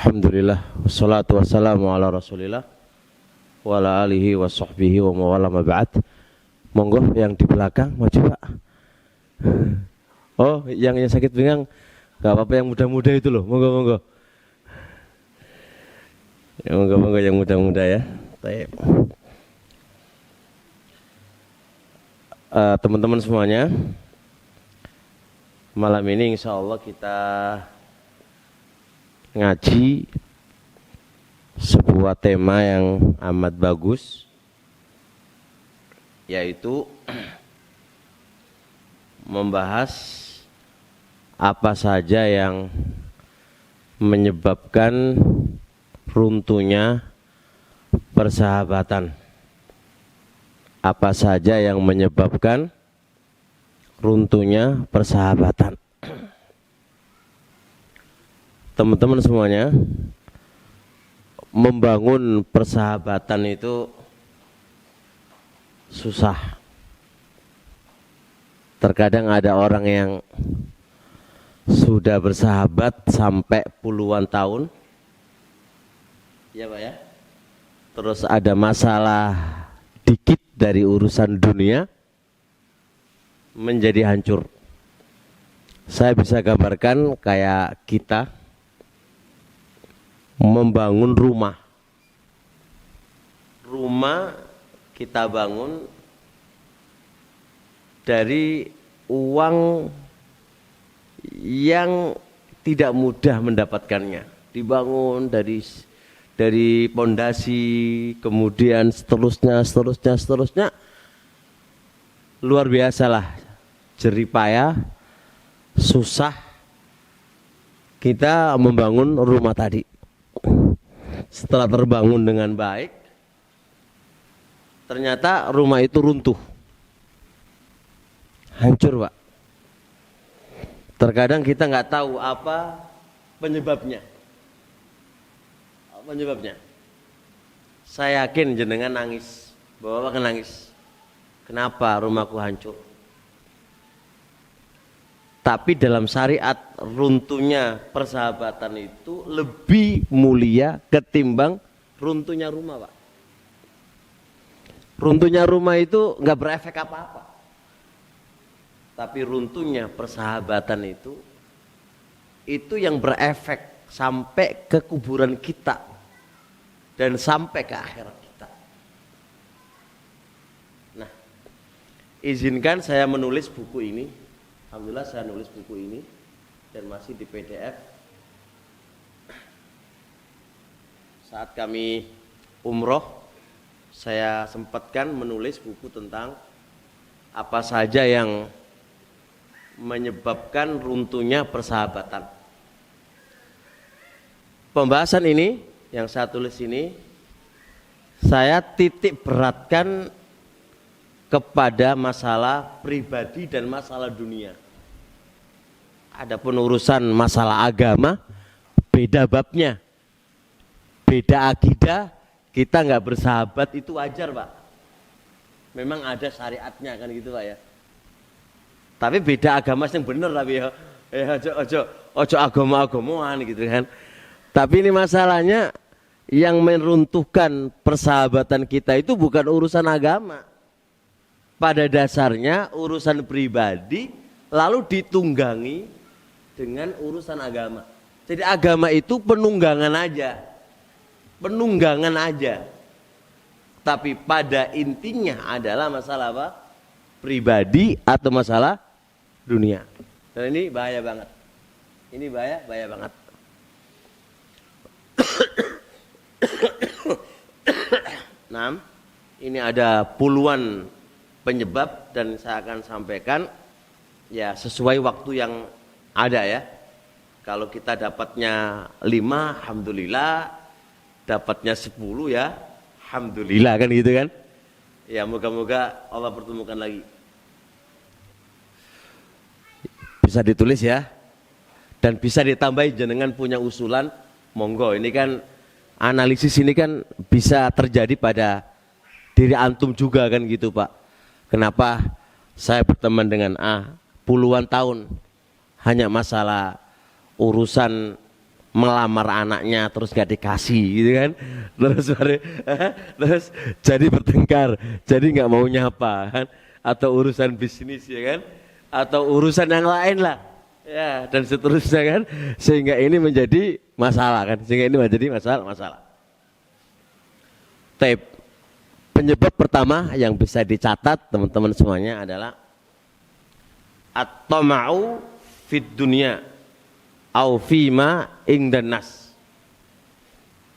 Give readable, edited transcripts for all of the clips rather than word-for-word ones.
Alhamdulillah, wassalatu wassalamu ala rasulillah wa ala alihi wa sahbihi wa mawala ma ba'd. Monggo yang di belakang maju Pak. Oh, yang sakit pinggang gak apa-apa, yang muda-muda itu loh. Monggo. Ya, monggo yang muda-muda ya. Baik. Teman-teman semuanya, malam ini insya Allah kita ngaji sebuah tema yang amat bagus, yaitu membahas apa saja yang menyebabkan runtuhnya persahabatan. Apa saja yang menyebabkan runtuhnya persahabatan. Teman-teman semuanya, membangun persahabatan itu susah. Terkadang ada orang yang sudah bersahabat sampai puluhan tahun, ya Pak ya. Terus ada masalah dikit dari urusan dunia menjadi hancur. Saya bisa gambarkan kayak kita membangun rumah. Rumah kita bangun dari uang yang tidak mudah mendapatkannya. Dibangun dari pondasi, kemudian seterusnya. Luar biasalah, jerih payah, susah kita membangun rumah tadi. Setelah terbangun dengan baik, ternyata rumah itu runtuh, hancur Pak. Terkadang kita nggak tahu apa penyebabnya. Saya yakin jenengan nangis, bapak nangis. Kenapa rumahku hancur? Tapi dalam syariat runtuhnya persahabatan itu lebih mulia ketimbang runtuhnya rumah Pak. Runtuhnya rumah itu nggak berefek apa-apa. Tapi runtuhnya persahabatan itu yang berefek sampai ke kuburan kita dan sampai ke akhirat kita. Nah, izinkan saya menulis buku ini. Alhamdulillah saya nulis buku ini dan masih di PDF. Saat kami umroh, saya sempatkan menulis buku tentang apa saja yang menyebabkan runtuhnya persahabatan. Pembahasan ini yang saya tulis ini, saya titik beratkan kepada masalah pribadi dan masalah dunia. Adapun urusan masalah agama, beda babnya, beda akidah, kita nggak bersahabat itu wajar Pak. Memang ada syariatnya kan gitu Pak ya. Tapi beda agama yang bener tapi ya, ojo agama-agamaan gitu kan. Tapi ini masalahnya yang meruntuhkan persahabatan kita itu bukan urusan agama. Pada dasarnya urusan pribadi lalu ditunggangi dengan urusan agama. Jadi agama itu penunggangan aja. Tapi pada intinya adalah masalah apa? Pribadi atau masalah dunia. Dan ini bahaya banget. Ini bahaya banget. Nah, ini ada puluhan penyebab dan saya akan sampaikan ya sesuai waktu yang ada ya. Kalau kita dapatnya 5, alhamdulillah. Dapatnya 10 ya, alhamdulillah kan gitu kan. Ya moga-moga Allah pertemukan lagi. Bisa ditulis ya. Dan bisa ditambahi jenengan punya usulan, monggo. Ini kan analisis ini kan bisa terjadi pada diri antum juga kan gitu Pak. Kenapa saya berteman dengan A puluhan tahun hanya masalah urusan melamar anaknya terus gak dikasih gitu kan, terus jadi bertengkar, jadi nggak mau nyapa kan, atau urusan bisnis ya kan, atau urusan yang lain lah ya, dan seterusnya kan, sehingga ini menjadi masalah kan, sehingga ini menjadi masalah. Penyebab pertama yang bisa dicatat teman-teman semuanya adalah at-tama'u fid dunya au fima ingdan nas.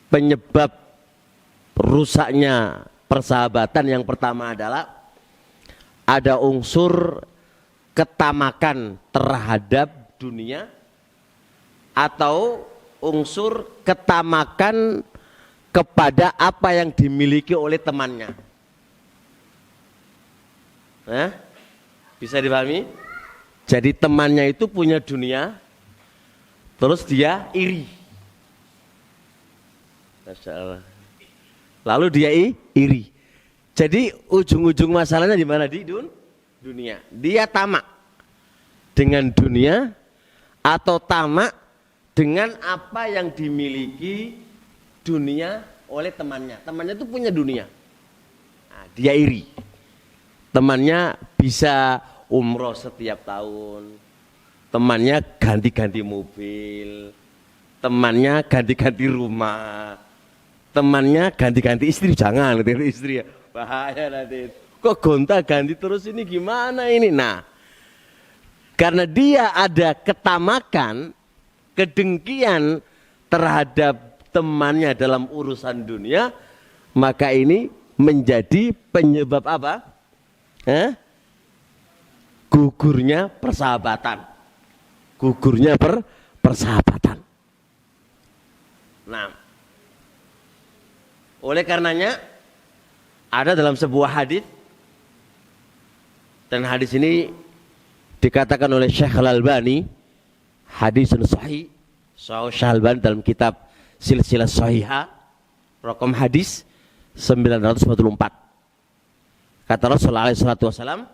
Penyebab rusaknya persahabatan yang pertama adalah ada unsur ketamakan terhadap dunia atau unsur ketamakan kepada apa yang dimiliki oleh temannya. Bisa dipahami? Jadi temannya itu punya dunia, terus dia iri. Masya Allah. Lalu dia iri. Jadi ujung-ujung masalahnya di mana? Di dunia. Dia tamak dengan dunia atau tamak dengan apa yang dimiliki dunia oleh temannya. Temannya itu punya dunia. Nah, dia iri. Temannya bisa umroh setiap tahun, temannya ganti-ganti mobil, temannya ganti-ganti rumah, temannya ganti-ganti istri. Jangan ganti istri ya, bahaya nanti. Kok gonta-ganti terus ini gimana ini? Nah, karena dia ada ketamakan, kedengkian terhadap temannya dalam urusan dunia, maka ini menjadi penyebab apa? Gugurnya persahabatan. Persahabatan. Nah, oleh karenanya ada dalam sebuah hadis, dan hadis ini dikatakan oleh Syekh Al-Albani hadisun sahih. Syekh Al-Albani dalam kitab Silsilah Shahihah raqam hadis 944. Kata Rasulullah SAW,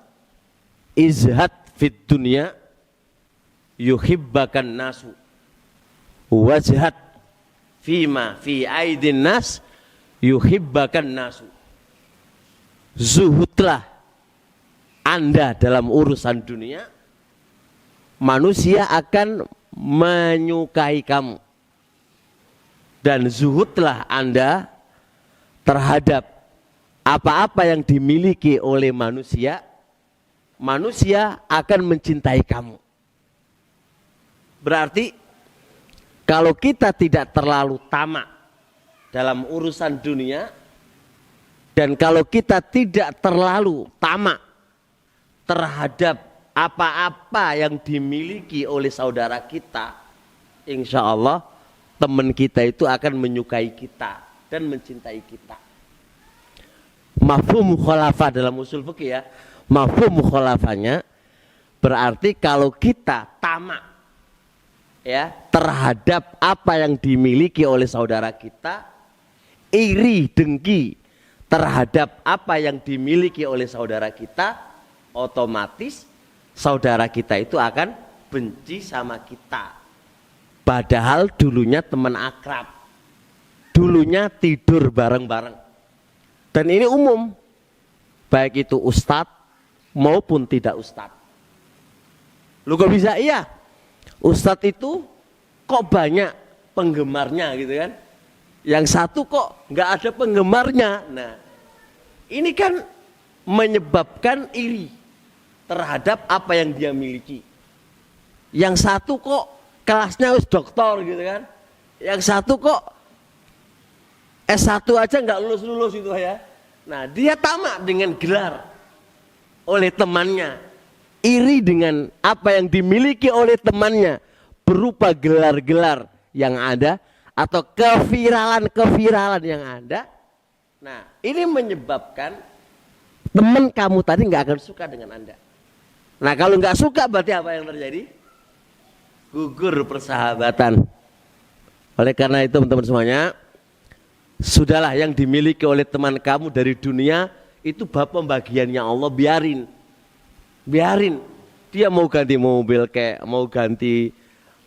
izhad fid dunya yuhibbakan nasu wajhad fima fi aidin nas yuhibbakan nasu. Zuhudlah Anda dalam urusan dunia, manusia akan menyukai kamu. Dan zuhudlah Anda terhadap apa-apa yang dimiliki oleh manusia, manusia akan mencintai kamu. Berarti kalau kita tidak terlalu tamak dalam urusan dunia, dan kalau kita tidak terlalu tamak terhadap apa-apa yang dimiliki oleh saudara kita, insya Allah teman kita itu akan menyukai kita dan mencintai kita. Mafhum mukhalafah dalam usul fikih ya. Mafhum mukhalafahnya berarti kalau kita tamak ya terhadap apa yang dimiliki oleh saudara kita, iri dengki terhadap apa yang dimiliki oleh saudara kita, otomatis saudara kita itu akan benci sama kita. Padahal dulunya teman akrab, dulunya tidur bareng-bareng. Dan ini umum, baik itu ustadz maupun tidak ustadz. Lu kok bisa? Iya, ustadz itu kok banyak penggemarnya gitu kan, yang satu kok nggak ada penggemarnya. Nah, ini kan menyebabkan iri terhadap apa yang dia miliki. Yang satu kok kelasnya harus doktor gitu kan, yang satu kok S1 aja nggak lulus itu ya. Nah, dia tamak dengan gelar oleh temannya, iri dengan apa yang dimiliki oleh temannya berupa gelar-gelar yang ada atau keviralan yang ada. Nah, ini menyebabkan teman kamu tadi nggak akan suka dengan Anda. Nah, kalau nggak suka berarti apa yang terjadi? Gugur persahabatan. Oleh karena itu teman-teman semuanya, sudahlah yang dimiliki oleh teman kamu dari dunia itu bab pembagiannya Allah, biarin. Dia mau ganti mobil kayak mau ganti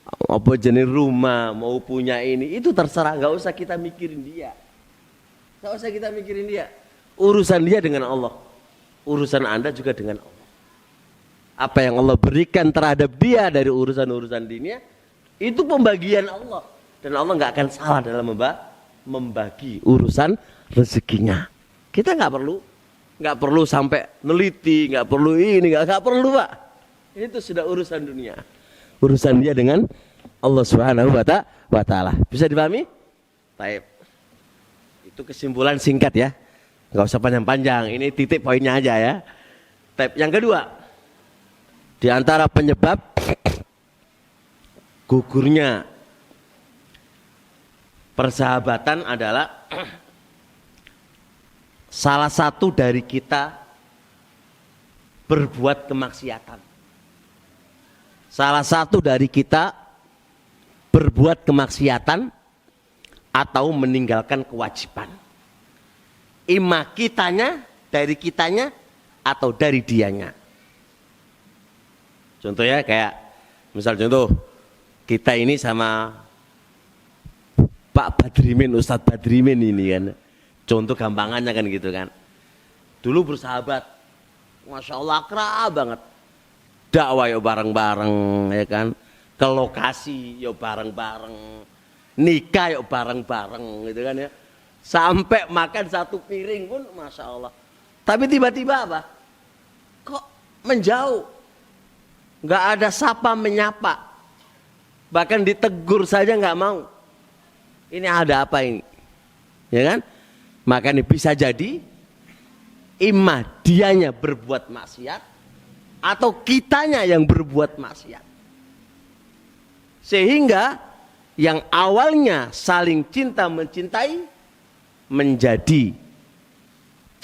apa jenis rumah, mau punya ini, itu terserah, nggak usah kita mikirin dia. Nggak usah kita mikirin dia. Urusan dia dengan Allah. Urusan Anda juga dengan Allah. Apa yang Allah berikan terhadap dia dari urusan-urusan dunia, itu pembagian Allah. Dan Allah nggak akan salah dalam membagi urusan rezekinya. Kita nggak perlu sampai neliti, nggak perlu ini, nggak perlu Pak. Itu sudah urusan dunia. Urusan dia dengan Allah Subhanahu wa Ta'ala. Bisa dipahami? Baik. Itu kesimpulan singkat ya. Nggak usah panjang-panjang. Ini titik poinnya aja ya. Baik. Yang kedua, di antara penyebab gugurnya persahabatan adalah salah satu dari kita berbuat kemaksiatan. Salah satu dari kita berbuat kemaksiatan atau meninggalkan kewajiban. Ima kitanya, dari kitanya, atau dari dianya. Contohnya kayak, misal contoh, kita ini sama Pak Badrimin, Ustadz Badrimin ini kan. Contoh gampangannya kan gitu kan. Dulu bersahabat, Masya Allah akrab banget. Dakwah yuk bareng-bareng ya kan. Ke lokasi yuk bareng-bareng. Nikah yuk bareng-bareng gitu kan ya. Sampai makan satu piring pun Masya Allah. Tapi tiba-tiba apa? Kok menjauh? Nggak ada sapa menyapa. Bahkan ditegur saja nggak mau. Ini ada apa ini? Ya kan? Makanya bisa jadi imma dianya berbuat maksiat atau kitanya yang berbuat maksiat. Sehingga yang awalnya saling cinta mencintai menjadi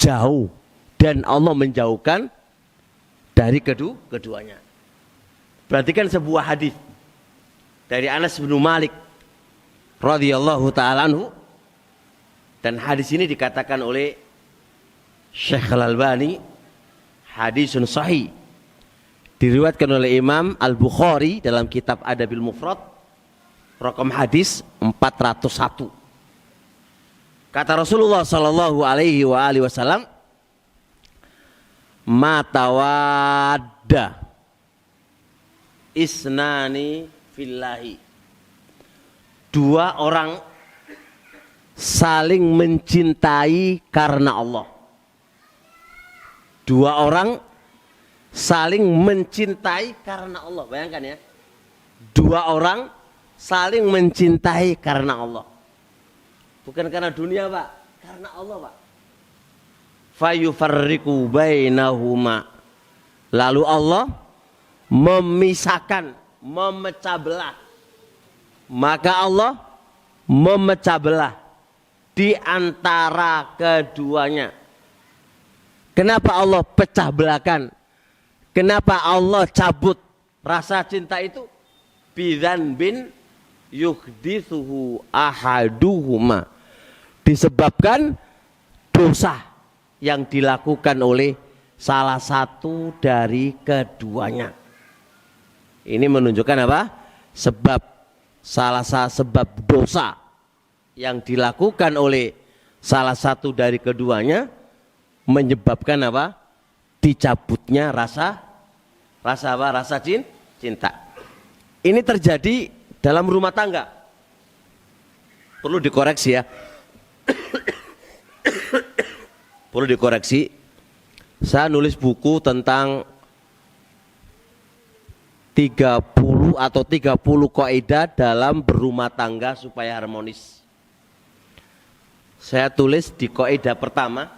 jauh dan Allah menjauhkan dari keduanya. Perhatikan sebuah hadis dari Anas bin Malik radhiyallahu taala anhu, dan hadis ini dikatakan oleh Syekh Al-Albani hadisun sahih, diriwayatkan oleh Imam Al-Bukhari dalam kitab Adabil Mufrad, raqam hadis 401. Kata Rasulullah sallallahu alaihi wasallam, "Ma tawadda isnani fillahi." Dua orang saling mencintai karena Allah. Dua orang saling mencintai karena Allah. Bayangkan ya. Dua orang saling mencintai karena Allah. Bukan karena dunia Pak, karena Allah Pak. Fayufarriqu bainahuma. Lalu Allah memisahkan, memecah belah. Maka Allah memecah belah di antara keduanya. Kenapa Allah pecah belahkan? Kenapa Allah cabut rasa cinta itu? Bidzan bin yuhdithuhu ahaduhuma. Disebabkan dosa yang dilakukan oleh salah satu dari keduanya. Ini menunjukkan apa? Sebab dosa yang dilakukan oleh salah satu dari keduanya menyebabkan apa? Dicabutnya rasa apa? Rasa cinta. Ini terjadi dalam rumah tangga. Perlu dikoreksi ya. Perlu dikoreksi. Saya nulis buku tentang 30 atau 30 kaidah dalam berumah tangga supaya harmonis. Saya tulis di kaidah pertama,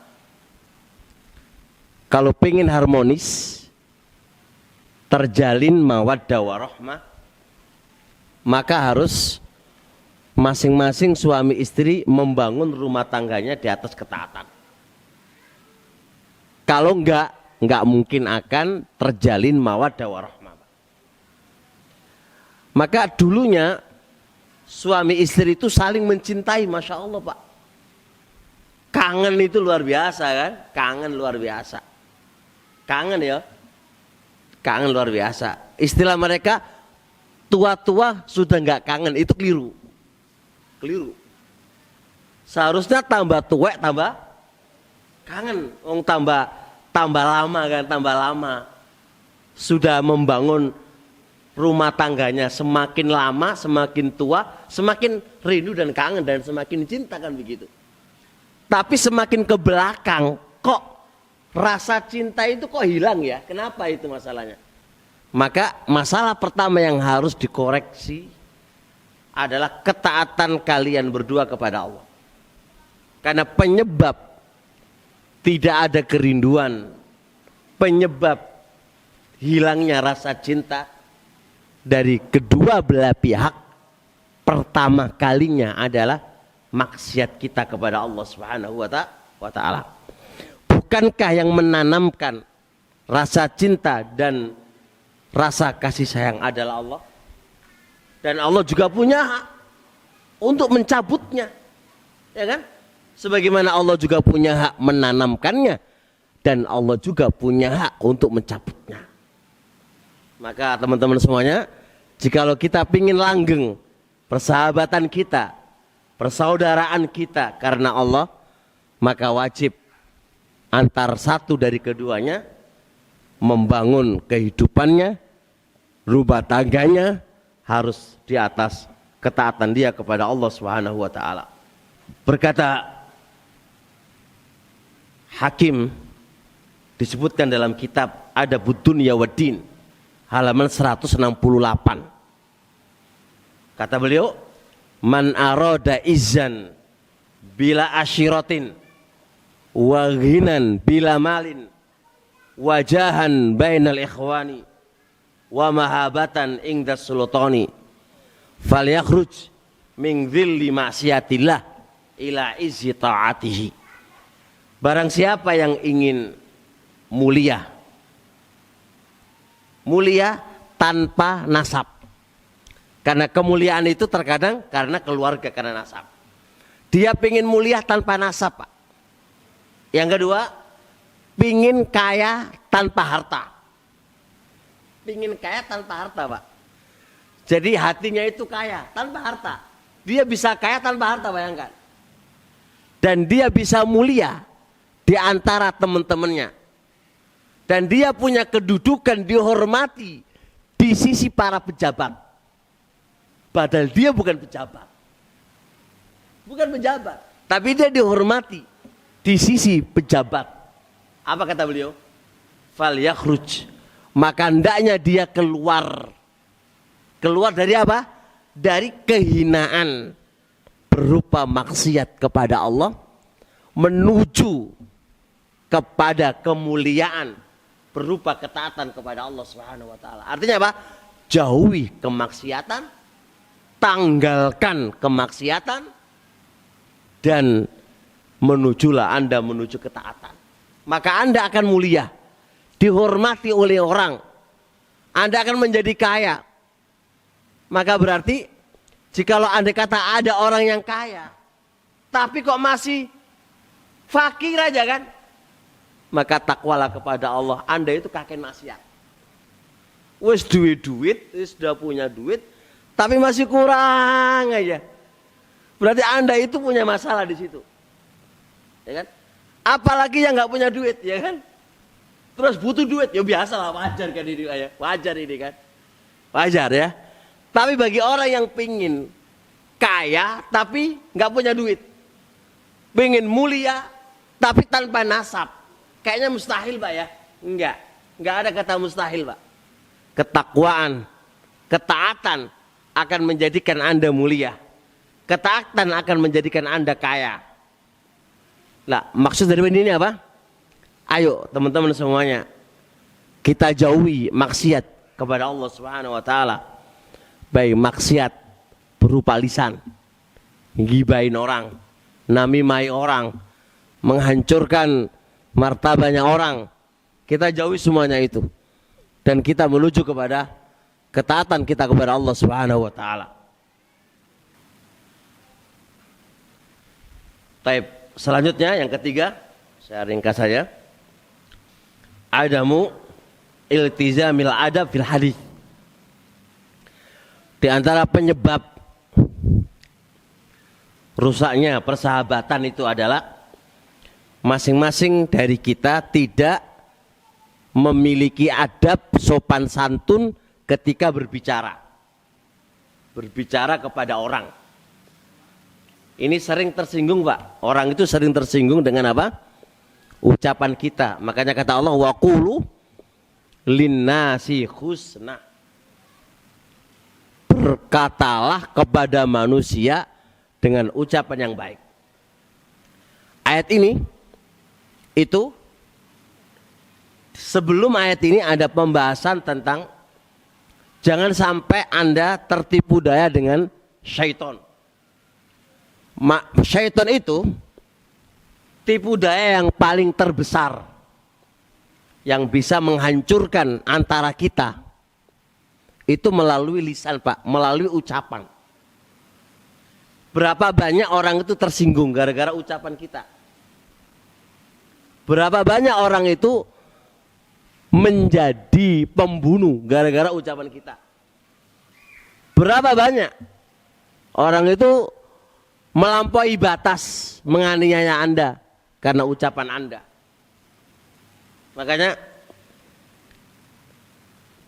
kalau pengen harmonis, terjalin mawaddah warahmah, maka harus masing-masing suami istri membangun rumah tangganya di atas ketaatan. Kalau enggak mungkin akan terjalin mawaddah warahmah. Maka dulunya suami istri itu saling mencintai, Masya Allah Pak. Kangen itu luar biasa kan? Kangen luar biasa. Kangen ya. Kangen luar biasa. Istilah mereka tua-tua sudah nggak kangen, itu keliru. Keliru. Seharusnya tambah tua tambah kangen. Tambah lama kan, tambah lama. Sudah membangun rumah tangganya, semakin lama, semakin tua, semakin rindu dan kangen dan semakin cinta kan begitu. Tapi semakin ke belakang, kok rasa cinta itu kok hilang ya? Kenapa itu masalahnya? Maka masalah pertama yang harus dikoreksi adalah ketaatan kalian berdua kepada Allah. Karena penyebab tidak ada kerinduan, penyebab hilangnya rasa cinta dari kedua belah pihak, pertama kalinya adalah maksiat kita kepada Allah Subhanahu wa ta'ala. Bukankah yang menanamkan rasa cinta dan rasa kasih sayang adalah Allah? Dan Allah juga punya hak untuk mencabutnya, ya kan? Sebagaimana Allah juga punya hak menanamkannya, dan Allah juga punya hak untuk mencabutnya. Maka teman-teman semuanya, jikalau kita ingin langgeng persahabatan kita, persaudaraan kita karena Allah, maka wajib antar satu dari keduanya membangun kehidupannya, rumah tangganya harus di atas ketaatan dia kepada Allah Subhanahu wa ta'ala. Berkata Hakim, disebutkan dalam kitab Adabud Dunya Waddin, halaman 168. Kata beliau, man arada izzan bila asyiratin wa ghinan bila malin wajahan bainal ikhwani wa mahabatan ingda sultani falyakhruj min dhilli ma'siyatillah ila izzi ta'atihi. Barang siapa yang ingin mulia tanpa nasab, karena kemuliaan itu terkadang karena keluarga, karena nasab. Dia pingin mulia tanpa nasab, Pak. Yang kedua, pingin kaya tanpa harta. Pingin kaya tanpa harta, Pak. Jadi hatinya itu kaya tanpa harta. Dia bisa kaya tanpa harta, bayangkan. Dan dia bisa mulia di antara teman-temannya. Dan dia punya kedudukan, dihormati di sisi para pejabat. Padahal dia bukan pejabat. Bukan pejabat. Tapi dia dihormati di sisi pejabat. Apa kata beliau? Fal yakhruj. Maka hendaknya dia keluar. Keluar dari apa? Dari kehinaan berupa maksiat kepada Allah, menuju kepada kemuliaan berupa ketaatan kepada Allah Subhanahu wa ta'ala. Artinya apa? Jauhi kemaksiatan, tanggalkan kemaksiatan, dan menujulah Anda menuju ketaatan. Maka Anda akan mulia, dihormati oleh orang. Anda akan menjadi kaya. Maka berarti jikalau Anda kata ada orang yang kaya, tapi kok masih fakir aja kan, maka takwalah kepada Allah. Anda itu kakek maksiat. Wis duit, sudah punya duit, tapi masih kurang aja. Berarti Anda itu punya masalah di situ, ya kan? Apalagi yang nggak punya duit, ya kan? Terus butuh duit, ya biasa lah, wajar kan ini, ya. Wajar ini kan, wajar ya. Tapi bagi orang yang pingin kaya tapi nggak punya duit, pingin mulia tapi tanpa nasab, kayaknya mustahil, Pak ya? Enggak ada kata mustahil, Pak. Ketakwaan, ketaatan akan menjadikan Anda mulia. Ketaatan akan menjadikan Anda kaya. Lah, maksud dari ini apa? Ayo teman-teman semuanya, kita jauhi maksiat kepada Allah Subhanahu wa ta'ala. Baik maksiat berupa lisan, gibahin orang, namimai orang, menghancurkan martabatnya orang. Kita jauhi semuanya itu, dan kita menuju kepada ketaatan kita kepada Allah Subhanahu wa ta'ala. Taib. Selanjutnya yang ketiga, saya ringkas saja. Adamu iltizamil adab fil hadis. Di antara penyebab rusaknya persahabatan itu adalah masing-masing dari kita tidak memiliki adab sopan santun ketika berbicara. Berbicara kepada orang. Ini sering tersinggung, Pak. Orang itu sering tersinggung dengan apa? Ucapan kita. Makanya kata Allah, wa qulu linnasi husna. Berkatalah kepada manusia dengan ucapan yang baik. Ayat ini itu sebelum ayat ini ada pembahasan tentang jangan sampai Anda tertipu daya dengan syaitan. Syaitan itu tipu daya yang paling terbesar yang bisa menghancurkan antara kita itu melalui lisan, Pak, melalui ucapan. Berapa banyak orang itu tersinggung gara-gara ucapan kita. Berapa banyak orang itu menjadi pembunuh gara-gara ucapan kita. Berapa banyak orang itu melampaui batas menganiaya Anda karena ucapan Anda. Makanya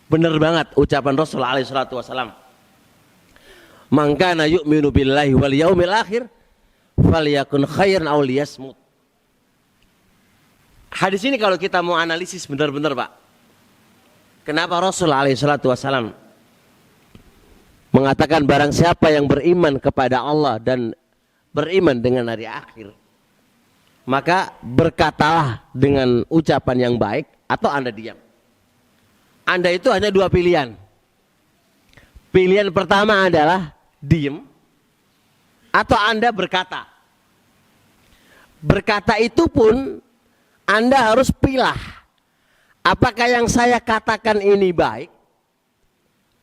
benar banget ucapan Rasulullah SAW. Man kana yu'minu billahi wal yaumil akhir falyakun khairan aw liyasmut. Hadis ini kalau kita mau analisis benar-benar, Pak. Kenapa Rasulullah SAW mengatakan barang siapa yang beriman kepada Allah dan beriman dengan hari akhir, maka berkatalah dengan ucapan yang baik atau Anda diam. Anda itu hanya dua pilihan. Pilihan pertama adalah diam atau Anda berkata. Berkata itu pun Anda harus pilah. Apakah yang saya katakan ini baik?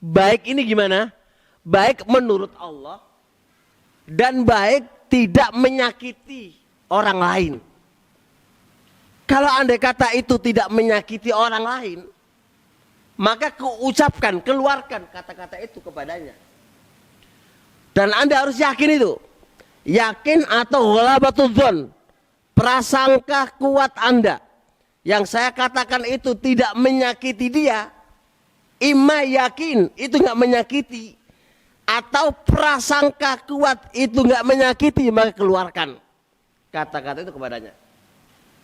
Baik ini gimana? Baik menurut Allah dan baik tidak menyakiti orang lain. Kalau Anda kata itu tidak menyakiti orang lain, maka ucapkan, keluarkan kata-kata itu kepadanya. Dan Anda harus yakin itu. Yakin atau ghalabatul dzan, prasangka kuat Anda. Yang saya katakan itu tidak menyakiti dia. Imma yakin itu nggak menyakiti. Atau prasangka kuat itu nggak menyakiti, maka keluarkan kata-kata itu kepadanya.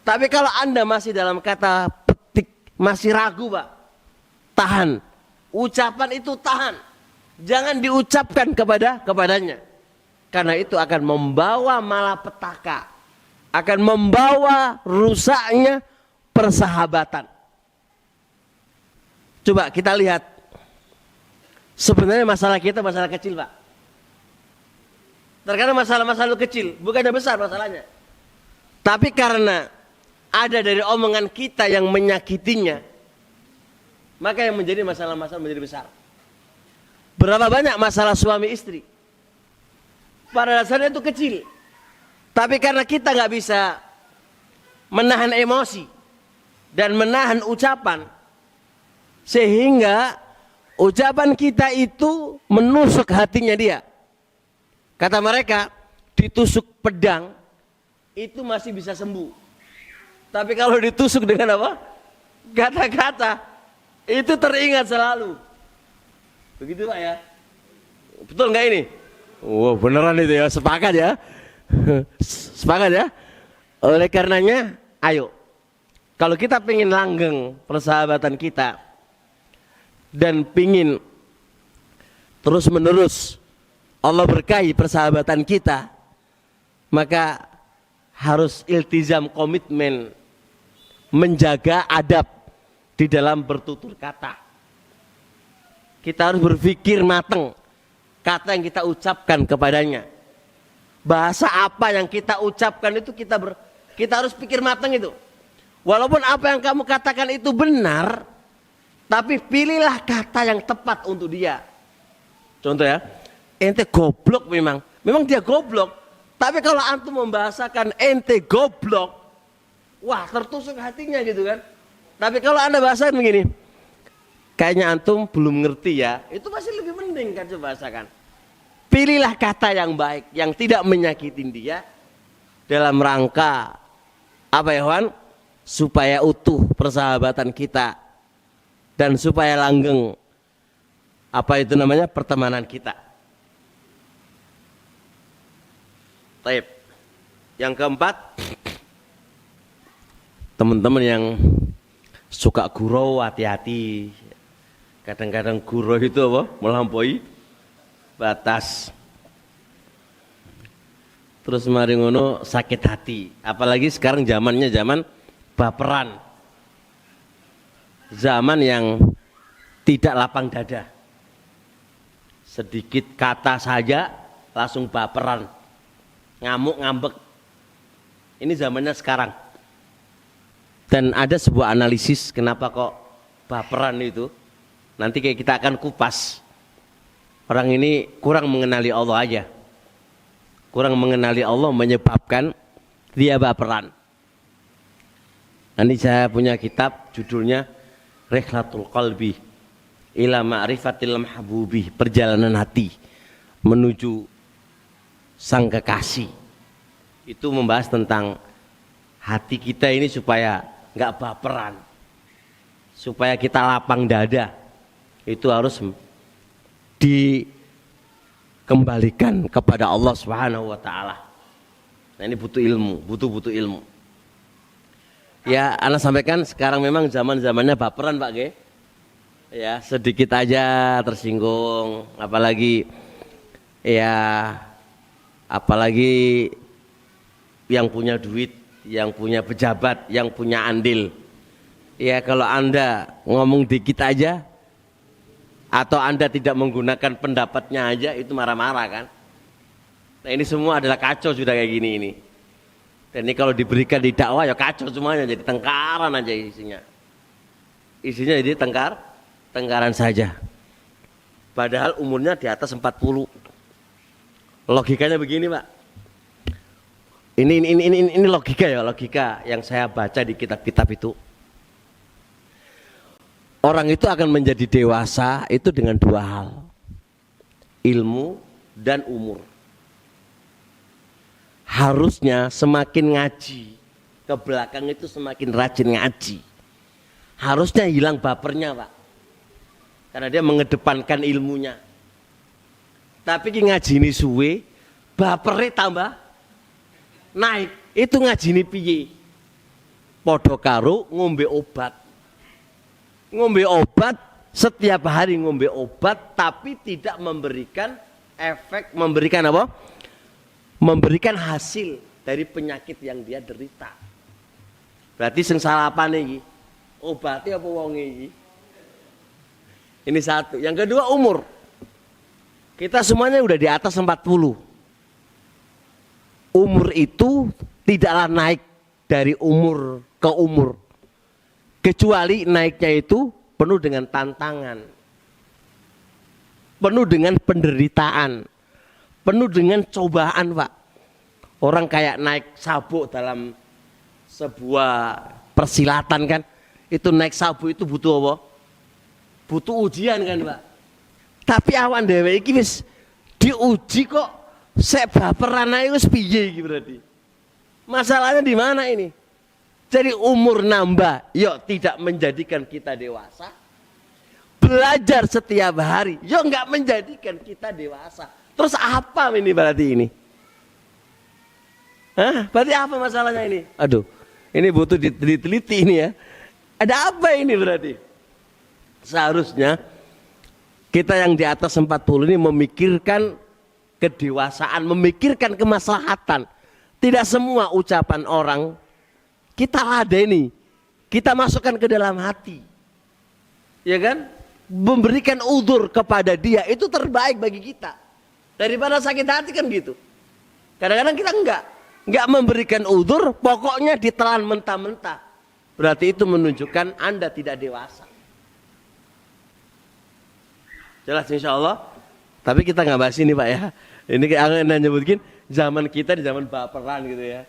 Tapi kalau Anda masih dalam kata petik, masih ragu, Pak, tahan. Ucapan itu tahan. Jangan diucapkan kepadanya. Karena itu akan membawa malapetaka. Akan membawa rusaknya persahabatan. Coba kita lihat. Sebenarnya masalah kita masalah kecil, Pak. Terkadang masalah-masalah kecil, bukannya besar masalahnya. Tapi karena ada dari omongan kita yang menyakitinya, maka yang menjadi masalah-masalah menjadi besar. Berapa banyak masalah suami istri? Pada dasarnya itu kecil. Tapi karena kita nggak bisa menahan emosi dan menahan ucapan, sehingga ucapan kita itu menusuk hatinya dia. Kata mereka, ditusuk pedang itu masih bisa sembuh. Tapi kalau ditusuk dengan apa? Kata-kata, itu teringat selalu. Begitu, Pak, ya? Betul nggak ini? Wow, beneran itu ya, sepakat ya. Sepakat ya. Oleh karenanya, ayo, kalau kita pengen langgeng persahabatan kita dan pingin terus menerus Allah berkahi persahabatan kita, maka harus iltizam, komitmen menjaga adab di dalam bertutur kata. Kita harus berpikir matang kata yang kita ucapkan kepadanya. Bahasa apa yang kita ucapkan itu kita harus pikir matang itu. Walaupun apa yang kamu katakan itu benar, tapi pilihlah kata yang tepat untuk dia. Contoh ya, ente goblok memang dia goblok. Tapi kalau antum membahasakan ente goblok, wah tertusuk hatinya gitu kan. Tapi kalau Anda bahasakan begini, kayaknya antum belum ngerti ya, itu masih lebih mending kan, coba bahasakan. Pilihlah kata yang baik, yang tidak menyakitin dia, dalam rangka apa ya Wan? Supaya utuh persahabatan kita dan supaya langgeng apa itu namanya pertemanan kita. Taib. Yang keempat, teman-teman yang suka gurau, hati-hati. Kadang-kadang gurau itu apa? Melampaui batas. Terus mari ngono sakit hati. Apalagi sekarang zamannya zaman baperan. Zaman yang tidak lapang dada. Sedikit kata saja langsung baperan. Ngamuk ngambek. Ini zamannya sekarang. Dan ada sebuah analisis kenapa kok baperan itu. Nanti kayak kita akan kupas. Orang ini kurang mengenali Allah aja. Kurang mengenali Allah menyebabkan dia baperan. Nanti saya punya kitab judulnya Rihlatul Qalbi ila Ma'rifatil Mahbubi, perjalanan hati menuju sang kekasih. Itu membahas tentang hati kita ini supaya nggak baperan, supaya kita lapang dada. Itu harus dikembalikan kepada Allah Subhanahu wa taala. Nah, ini butuh ilmu, butuh ilmu. Ya, ana sampaikan sekarang memang zaman-zamannya baperan, Pak Ge. Ya, sedikit aja tersinggung, apalagi yang punya duit, yang punya pejabat, yang punya andil. Ya, kalau Anda ngomong dikit aja atau Anda tidak menggunakan pendapatnya aja itu marah-marah kan. Nah, ini semua adalah kacau sudah kayak gini ini. Dan ini kalau diberikan di dakwah ya kacau semuanya, jadi tengkaran aja isinya. Isinya jadi tengkaran saja. Padahal umurnya di atas 40. Logikanya begini, Pak. Ini logika ya, logika yang saya baca di kitab-kitab itu. Orang itu akan menjadi dewasa itu dengan dua hal. Ilmu dan umur. Harusnya semakin ngaji ke belakang itu semakin rajin ngaji. Harusnya hilang bapernya, Pak. Karena dia mengedepankan ilmunya. Tapi ngaji ini suwe, bapernya tambah naik. Itu ngaji ini piye? Podo karo ngombe obat. Ngombe obat, setiap hari ngombe obat, tapi tidak memberikan efek, memberikan apa? Memberikan hasil dari penyakit yang dia derita. Berarti sing salah apane iki? Obatnya apa wonge iki? Ini satu. Yang kedua umur. Kita semuanya udah di atas 40. Umur itu tidaklah naik dari umur ke umur. Kecuali naiknya itu penuh dengan tantangan. Penuh dengan penderitaan. Penuh dengan cobaan, Pak. Orang kayak naik sabuk dalam sebuah persilatan kan. Itu naik sabuk itu butuh apa? Butuh ujian kan, Pak. Tapi awan dhewe iki wis diuji kok sek baperan ae wis piye iki berarti. Masalahnya di mana ini? Jadi umur nambah, yuk tidak menjadikan kita dewasa. Belajar setiap hari, yuk nggak menjadikan kita dewasa. Terus apa ini berarti ini? Hah? Berarti apa masalahnya ini? Aduh, ini butuh diteliti ini ya. Ada apa ini berarti? Seharusnya kita yang di atas 40 ini memikirkan kedewasaan, memikirkan kemaslahatan. Tidak semua ucapan orang kita ladeni, kita masukkan ke dalam hati, ya kan? Memberikan udzur kepada dia itu terbaik bagi kita daripada sakit hati kan gitu. Kadang-kadang kita enggak memberikan udzur, pokoknya ditelan mentah-mentah. Berarti itu menunjukkan Anda tidak dewasa. Jelas insya Allah. Tapi kita nggak bahas ini Pak ya. Ini kayak Anda nyebutkin zaman kita di zaman baperan gitu ya.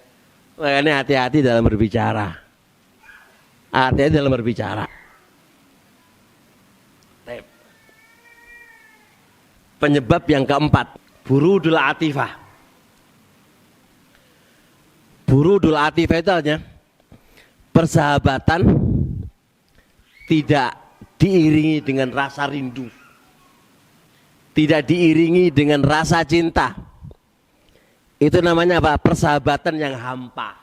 Makanya hati-hati dalam berbicara. Hati-hati dalam berbicara. Penyebab yang keempat, burudul atifah. Burudul atifah itu artinya persahabatan tidak diiringi dengan rasa rindu, tidak diiringi dengan rasa cinta. Itu namanya apa? Persahabatan yang hampa.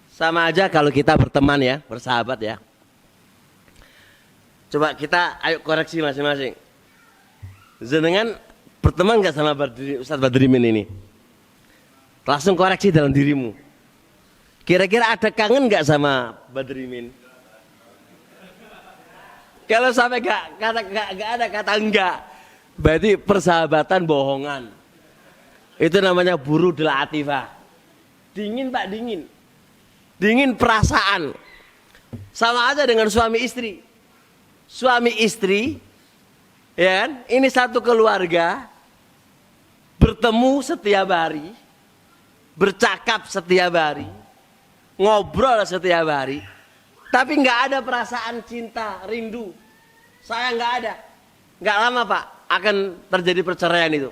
Sama aja kalau kita berteman ya, bersahabat ya. Coba kita ayo koreksi masing-masing. Jenengan berteman gak sama Ustadz Badrimin ini? Langsung koreksi dalam dirimu. Kira-kira ada kangen gak sama Badrimin? Kalau sampai gak ada kata enggak, berarti persahabatan bohongan. Itu namanya burudul atifah. Dingin Pak, dingin. Dingin perasaan. Sama aja dengan suami istri. Suami istri, ya kan? Ini satu keluarga, bertemu setiap hari, bercakap setiap hari, ngobrol setiap hari, tapi nggak ada perasaan cinta, rindu. Saya nggak ada. Nggak lama Pak, akan terjadi perceraian itu.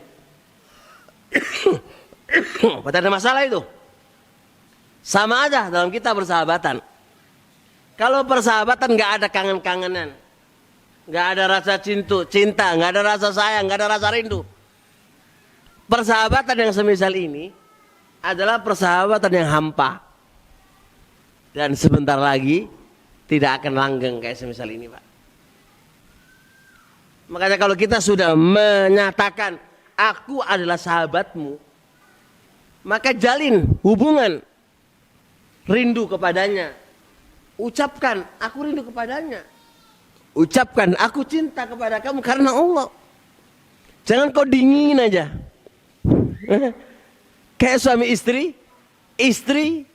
Berarti ada masalah itu. Sama aja dalam kita persahabatan. Kalau persahabatan nggak ada kangen-kangenan, nggak ada rasa cinta, nggak ada rasa sayang, nggak ada rasa rindu. Persahabatan yang semisal ini adalah persahabatan yang hampa. Dan sebentar lagi tidak akan langgeng kayak semisal ini Pak. Makanya kalau kita sudah menyatakan aku adalah sahabatmu, maka jalin hubungan rindu kepadanya. Ucapkan aku rindu kepadanya. Ucapkan aku cinta kepada kamu karena Allah. Jangan kau dingin aja. Kayak suami istri, istri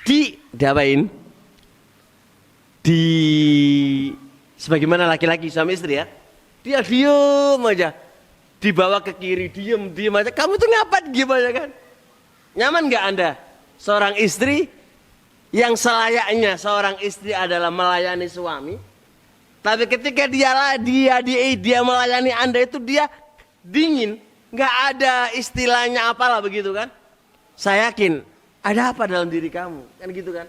diapain? Sebagaimana laki-laki suami istri ya, dia diem aja, dibawa ke kiri, diem aja. Kamu tuh ngapain diem aja kan? Nyaman nggak Anda? Seorang istri yang selayaknya seorang istri adalah melayani suami, tapi ketika dia melayani Anda itu dia dingin, nggak ada istilahnya apalah begitu kan? Saya yakin ada apa dalam diri kamu kan gitu kan?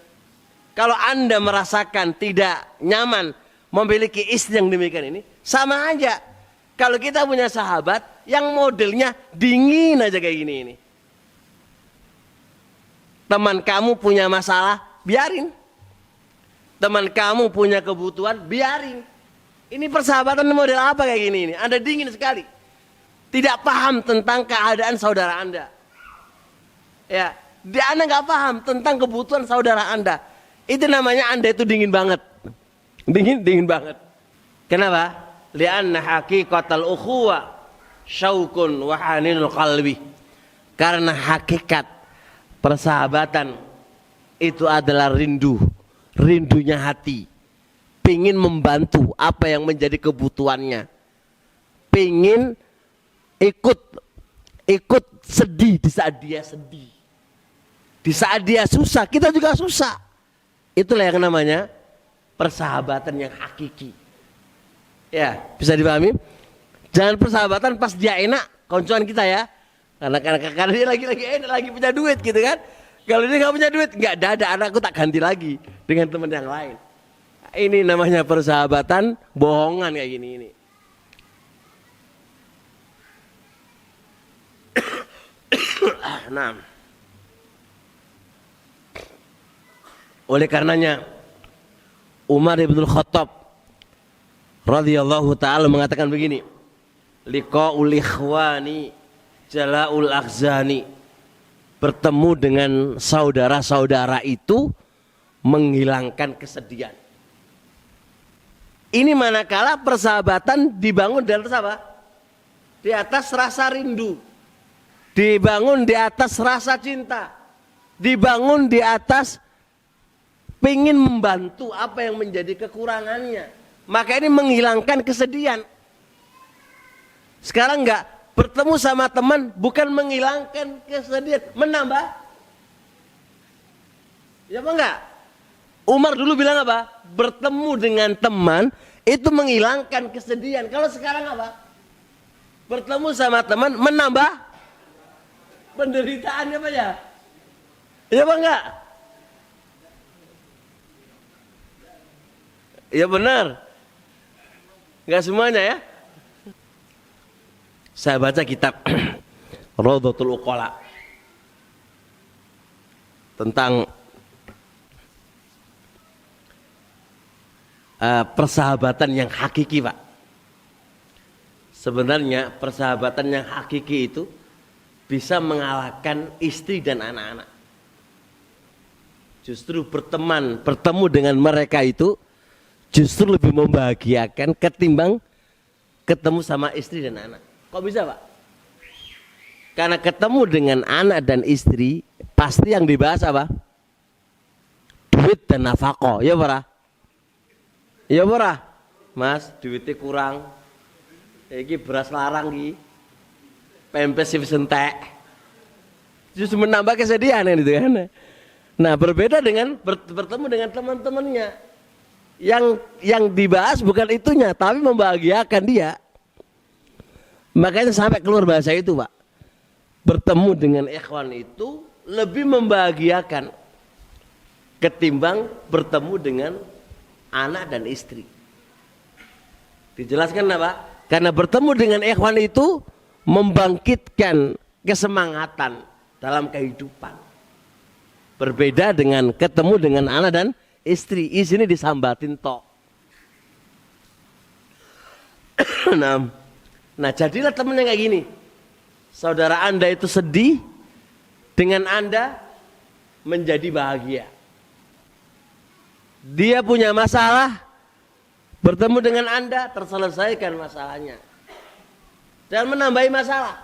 Kalau Anda merasakan tidak nyaman memiliki istri yang demikian ini, sama aja. Kalau kita punya sahabat yang modelnya dingin aja kayak gini ini. Teman kamu punya masalah, biarin. Teman kamu punya kebutuhan, biarin. Ini persahabatan model apa kayak gini ini? Anda dingin sekali. Tidak paham tentang keadaan saudara Anda. Ya, Anda nggak paham tentang kebutuhan saudara Anda. Itu namanya Anda itu dingin banget. Dingin banget. Kenapa? Li'anna haqiqatal ukhuwa syaukun wa haninul qalbi. Karena hakikat persahabatan itu adalah rindunya hati. Pingin membantu apa yang menjadi kebutuhannya. Pingin ikut sedih di saat dia sedih. Di saat dia susah, kita juga susah. Itulah yang namanya persahabatan yang hakiki. Ya, bisa dipahami? Jangan persahabatan pas dia enak, koncoan kita ya. Karena dia lagi enak, lagi punya duit gitu kan. Kalau dia nggak punya duit, nggak ada anakku tak ganti lagi dengan teman yang lain. Ini namanya persahabatan bohongan kayak gini ini. Nah, oleh karenanya Umar ibn Khattab radhiyallahu ta'ala mengatakan begini, liqa'ul ikhwani jala'ul akhzani. Bertemu dengan saudara-saudara itu menghilangkan kesedihan. Ini manakala persahabatan dibangun di atas apa? Di atas rasa rindu. Dibangun di atas rasa cinta. Dibangun di atas pengen membantu apa yang menjadi kekurangannya. Maka ini menghilangkan kesedihan. Sekarang enggak, bertemu sama teman bukan menghilangkan kesedihan, menambah. Ya apa enggak? Umar dulu bilang apa? Bertemu dengan teman itu menghilangkan kesedihan. Kalau sekarang apa? Bertemu sama teman menambah penderitaannya apa ya? Iya apa enggak? Iya benar. Enggak semuanya ya. Saya baca kitab Rawdatul Uqala tentang persahabatan yang hakiki, Pak. Sebenarnya persahabatan yang hakiki itu bisa mengalahkan istri dan anak-anak. Justru bertemu dengan mereka itu justru lebih membahagiakan ketimbang ketemu sama istri dan anak. Kok bisa, Pak? Karena ketemu dengan anak dan istri pasti yang dibahas apa? Duit dan nafkah, ya para? Ya para? Mas, duitnya kurang. Iki beras larang iki. Pempes sing sentek. Justru menambah kesedihan itu kan. Nah, berbeda dengan bertemu dengan teman-temannya. Yang dibahas bukan itunya, tapi membahagiakan dia. Makanya sampai keluar bahasa itu, Pak. Bertemu dengan ikhwan itu lebih membahagiakan ketimbang bertemu dengan anak dan istri. Dijelaskan apa? Karena bertemu dengan ikhwan itu membangkitkan kesemangatan dalam kehidupan. Berbeda dengan ketemu dengan anak dan istri. Di sini disambatin tok. Nah, jadilah temennya kayak gini. Saudara Anda itu sedih, dengan Anda menjadi bahagia. Dia punya masalah, bertemu dengan Anda terselesaikan masalahnya. Jangan menambahi masalah.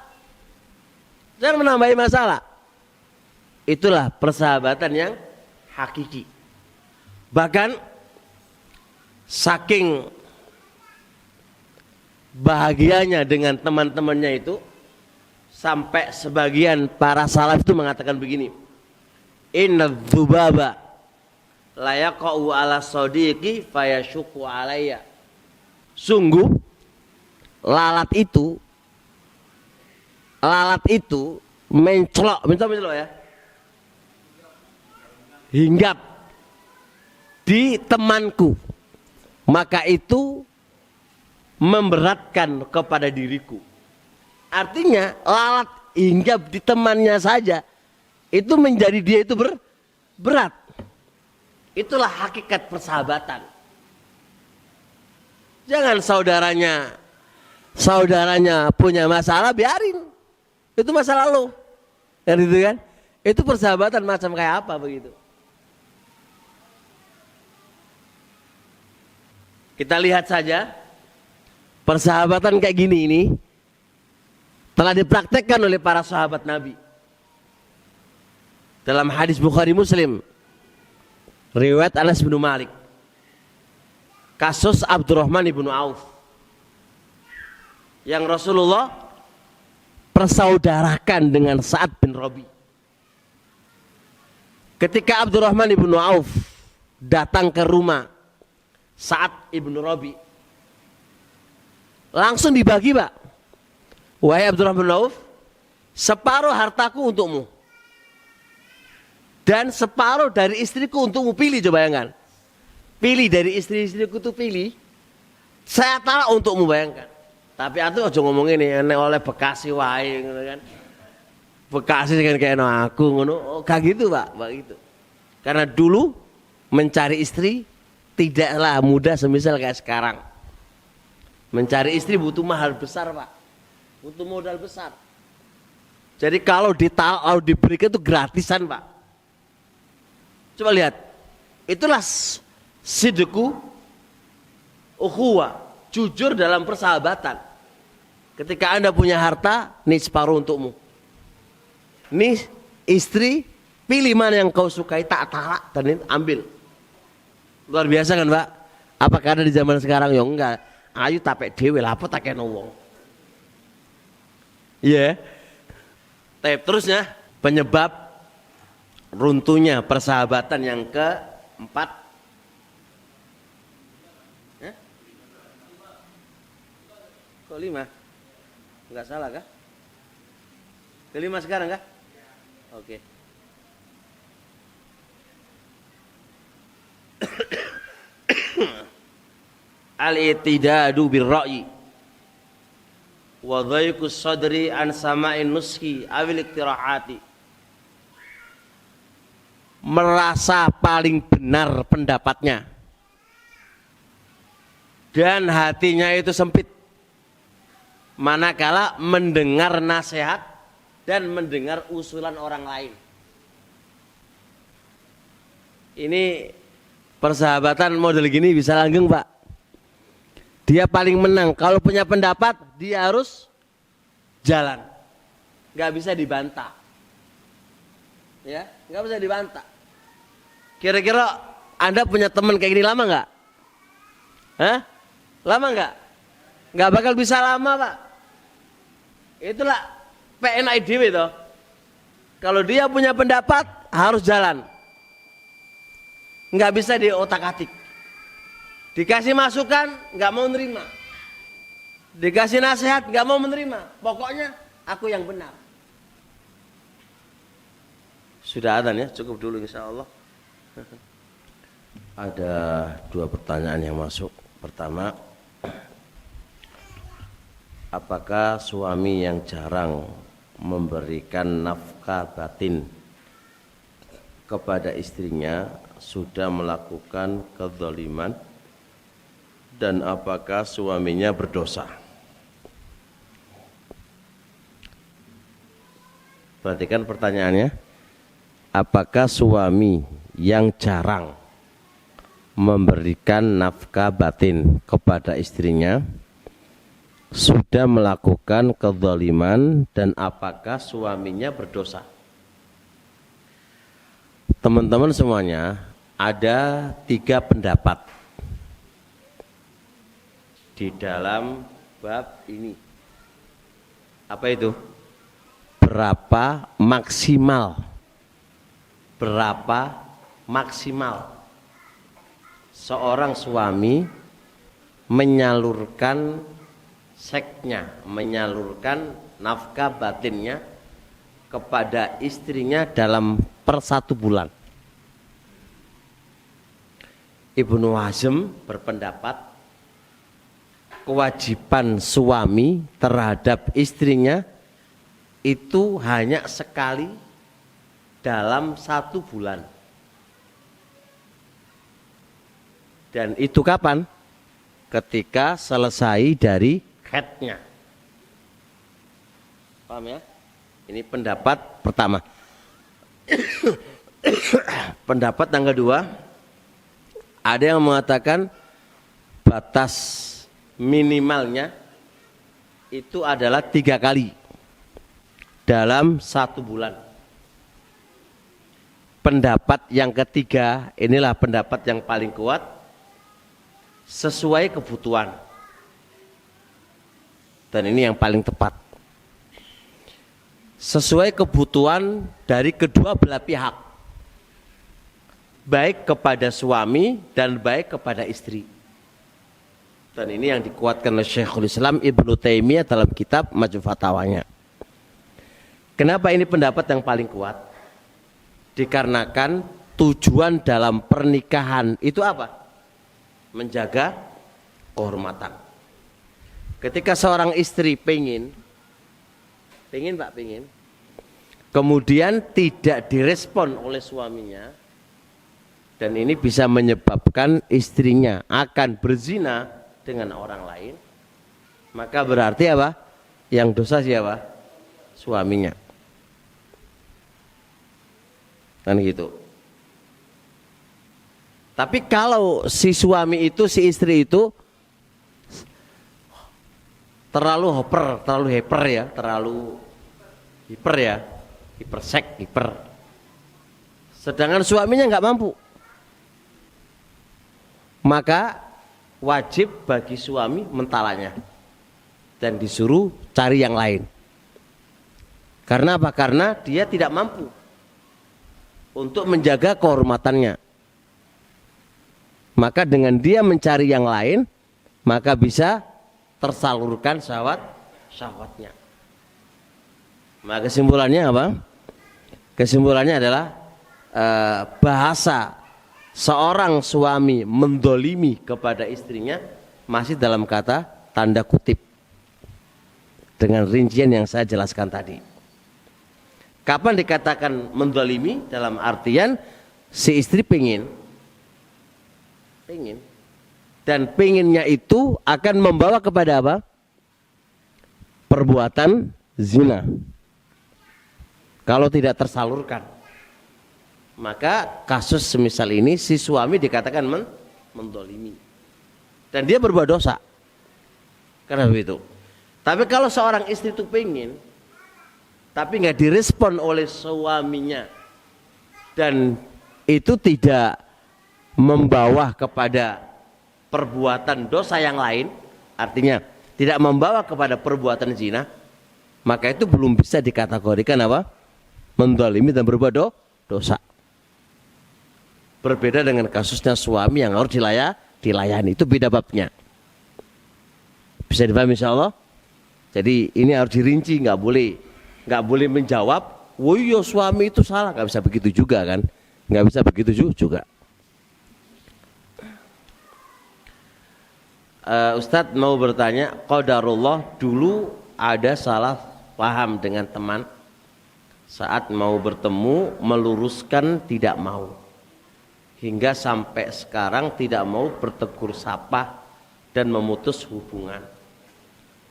Jangan menambahi masalah. Itulah persahabatan yang hakiki. Bahkan saking bahagianya dengan teman-temannya itu sampai sebagian para salaf itu mengatakan begini, inna dzubaba la yaqa'u ala sadiqi fayashuqu alayya. Sungguh lalat itu mencelok ya, hinggap di temanku, maka itu memberatkan kepada diriku. Artinya lalat hinggap di temannya saja itu menjadi dia itu berat. Itulah hakikat persahabatan. Jangan saudaranya punya masalah, biarin. Itu masa lalu. Kan itu kan? Itu persahabatan macam kayak apa begitu? Kita lihat saja persahabatan kayak gini ini telah dipraktekkan oleh para sahabat Nabi. Dalam hadis Bukhari Muslim, riwayat Anas bin Malik, kasus Abdurrahman bin Auf yang Rasulullah persaudarakan dengan Sa'ad bin Rabi. Ketika Abdurrahman bin Auf datang ke rumah Sa'ad bin Rabi, langsung dibagi, Pak. Wahai Abdurrahman bin Auf, separuh hartaku untukmu dan separuh dari istriku untukmu. Pilih, coba bayangkan. Pilih dari istri-istriku tuh, pilih. Saya taruh untukmu, bayangkan. Tapi aku aja ngomong ini oleh Bekasi wae ngono kan. Bekasi kan kayak aku ngono. Oh, kayak gitu, Pak, begitu. Karena dulu mencari istri tidaklah mudah semisal kayak sekarang. Mencari istri butuh mahal besar, Pak. Butuh modal besar. Jadi kalau diberikan itu gratisan, Pak. Coba lihat. Itulah sidqu ukhuwah, jujur dalam persahabatan. Ketika Anda punya harta, nih separuh untukmu. Nih istri, pilih mana yang kau sukai, tak talak dan ambil. Luar biasa kan, Pak? Apakah ada di zaman sekarang? Ya enggak. Ayo tapek dhewe lah, apa tak kena wong. Iya. Yeah. Terusnya penyebab runtuhnya persahabatan yang keempat. Kok 5? Enggak salah kah? Kelima sekarang kah? Oke. Al-i'tidadu bir-ra'yi wa dhayqus sadri an sama'in nuski awil iktirahati. Merasa paling benar pendapatnya dan hatinya itu sempit manakala mendengar nasihat dan mendengar usulan orang lain. Ini persahabatan model gini bisa langgeng, Pak. Dia paling menang kalau punya pendapat, dia harus jalan, nggak bisa dibantah, ya, nggak bisa dibantah. Kira-kira Anda punya teman kayak gini lama nggak? Hah? Lama nggak? Nggak bakal bisa lama, Pak. Itulah PNID itu. Kalau dia punya pendapat harus jalan, nggak bisa diotak-atik. Dikasih masukan nggak mau nerima, dikasih nasihat nggak mau menerima. Pokoknya aku yang benar. Sudah adzan ya, cukup dulu insya Allah. Ada 2 pertanyaan yang masuk. Pertama, apakah suami yang jarang memberikan nafkah batin kepada istrinya sudah melakukan kezaliman, dan apakah suaminya berdosa? Perhatikan pertanyaannya. Apakah suami yang jarang memberikan nafkah batin kepada istrinya sudah melakukan kezaliman, dan apakah suaminya berdosa? Teman-teman semuanya, ada 3 pendapat di dalam bab ini. Apa itu? Berapa maksimal seorang suami menyalurkan seksnya, menyalurkan nafkah batinnya kepada istrinya dalam per 1 bulan. Ibnu Hazm berpendapat kewajiban suami terhadap istrinya itu hanya sekali dalam 1 bulan. Dan itu kapan? Ketika selesai dari haidnya. Paham ya? Ini pendapat pertama. Pendapat yang kedua, ada yang mengatakan batas minimalnya itu adalah 3 kali dalam 1 bulan. Pendapat yang ketiga, inilah pendapat yang paling kuat, sesuai kebutuhan. Dan ini yang paling tepat. Sesuai kebutuhan dari kedua belah pihak, baik kepada suami dan baik kepada istri. Dan ini yang dikuatkan oleh Syekhul Islam Ibnu Taimiyah dalam kitab Majmu' Fatawanya. Kenapa ini pendapat yang paling kuat? Dikarenakan tujuan dalam pernikahan itu apa? Menjaga kehormatan. Ketika seorang istri pengen kemudian tidak direspon oleh suaminya, dan ini bisa menyebabkan istrinya akan berzina dengan orang lain, maka berarti apa? Yang dosa siapa? Suaminya. Kan gitu. Tapi kalau si suami itu, si istri itu terlalu hyper ya, hipersek, sedangkan suaminya nggak mampu, maka wajib bagi suami mentalaknya dan disuruh cari yang lain. Karena apa? Karena dia tidak mampu untuk menjaga kehormatannya. Maka dengan dia mencari yang lain, maka bisa tersalurkan syahwatnya. Maka kesimpulannya apa? Kesimpulannya adalah bahasa seorang suami mendolimi kepada istrinya masih dalam kata tanda kutip dengan rincian yang saya jelaskan tadi. Kapan dikatakan mendolimi? Dalam artian si istri pengen dan pengennya itu akan membawa kepada apa? Perbuatan zina. Kalau tidak tersalurkan, maka kasus semisal ini si suami dikatakan mendolimi dan dia berbuat dosa karena begitu. Tapi kalau seorang istri itu pengen tapi nggak direspon oleh suaminya dan itu tidak membawa kepada perbuatan dosa yang lain, artinya tidak membawa kepada perbuatan zina, maka itu belum bisa dikategorikan apa? Mendolimi dan berbuat dosa. Berbeda dengan kasusnya suami yang harus dilayani, itu beda babnya. Bisa dipahami insyaallah? Jadi ini harus dirinci, nggak boleh menjawab, "Woi yo suami itu salah," nggak bisa begitu juga kan? Nggak bisa begitu juga. Ustadz mau bertanya, qadarullah dulu ada salah paham dengan teman saat mau bertemu meluruskan tidak mau hingga sampai sekarang tidak mau bertegur sapa dan memutus hubungan.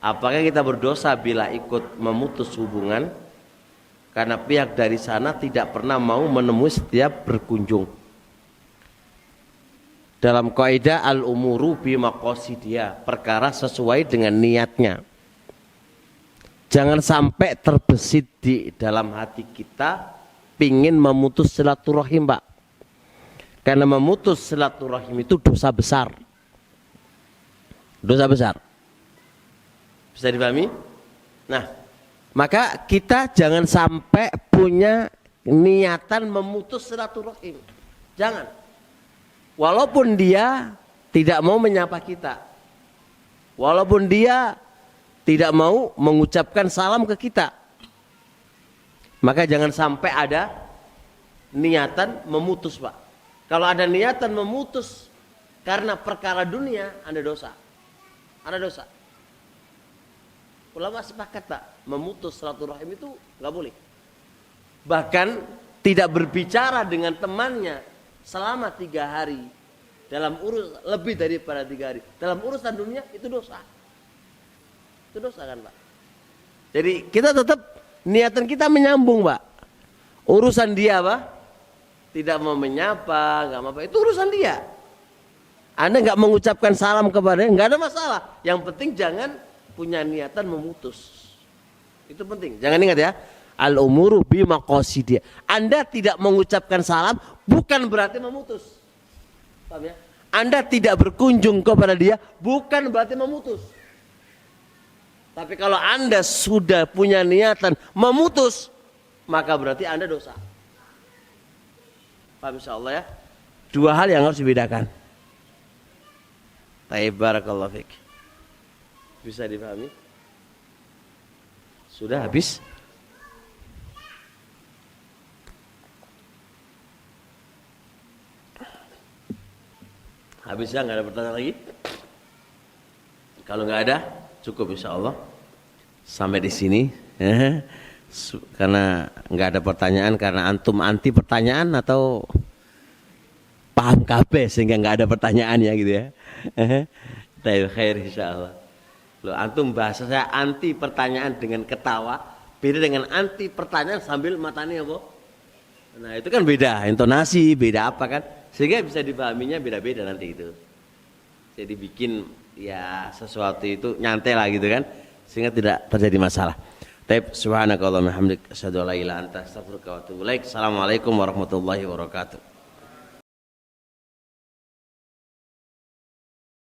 Apakah kita berdosa bila ikut memutus hubungan karena pihak dari sana tidak pernah mau menemui setiap berkunjung? Dalam kaidah al-umuru bi maqasidiha, perkara sesuai dengan niatnya. Jangan sampai terbesit di dalam hati kita pingin memutus silaturahim, Pak. Karena memutus silaturahim itu dosa besar. Dosa besar. Bisa dipahami? Nah, maka kita jangan sampai punya niatan memutus silaturahim. Jangan. Walaupun dia tidak mau menyapa kita. Walaupun dia tidak mau mengucapkan salam ke kita, maka jangan sampai ada niatan memutus, Pak. Kalau ada niatan memutus karena perkara dunia, Anda dosa. Anda dosa. Ulama sepakat, Pak, memutus silaturahim itu nggak boleh. Bahkan tidak berbicara dengan temannya selama 3 hari dalam lebih daripada 3 hari dalam urusan dunia, itu dosa. Itu dosa kan, Pak? Jadi kita tetap niatan kita menyambung, Pak. Urusan dia, Pak, tidak mau menyapa, nggak apa-apa, itu urusan dia. Anda nggak mengucapkan salam kepadanya, nggak ada masalah. Yang penting jangan punya niatan memutus. Itu penting. Jangan ingat ya, al-umuru bi maqasidiha. Anda tidak mengucapkan salam bukan berarti memutus. Paham ya? Anda tidak berkunjung kepada dia bukan berarti memutus. Tapi kalau Anda sudah punya niatan memutus, maka berarti Anda dosa. Paham insyaallah ya? 2 hal yang harus dibedakan. Baik, barakallahu fiik. Bisa dipahami? Sudah habis? Habis ya, nggak ada pertanyaan lagi? Kalau nggak ada, cukup insya Allah. Sampai di sini. Karena nggak ada pertanyaan, karena antum anti pertanyaan atau paham kabeh sehingga nggak ada pertanyaan ya gitu ya. Tayyib khair insya Allah. Loh, antum bahasa saya anti pertanyaan dengan ketawa, beda dengan anti pertanyaan sambil matanya apa? Nah itu kan beda, intonasi beda apa kan? Sehingga bisa dipahaminya beda-beda nanti itu. Jadi bikin ya sesuatu itu nyantai lah gitu kan, sehingga tidak terjadi masalah. Taib subhanakallahumma hamdik asyhadu an la ilaha illa anta astaghfiruka wa atubu ilaik. Assalamualaikum warahmatullahi wabarakatuh.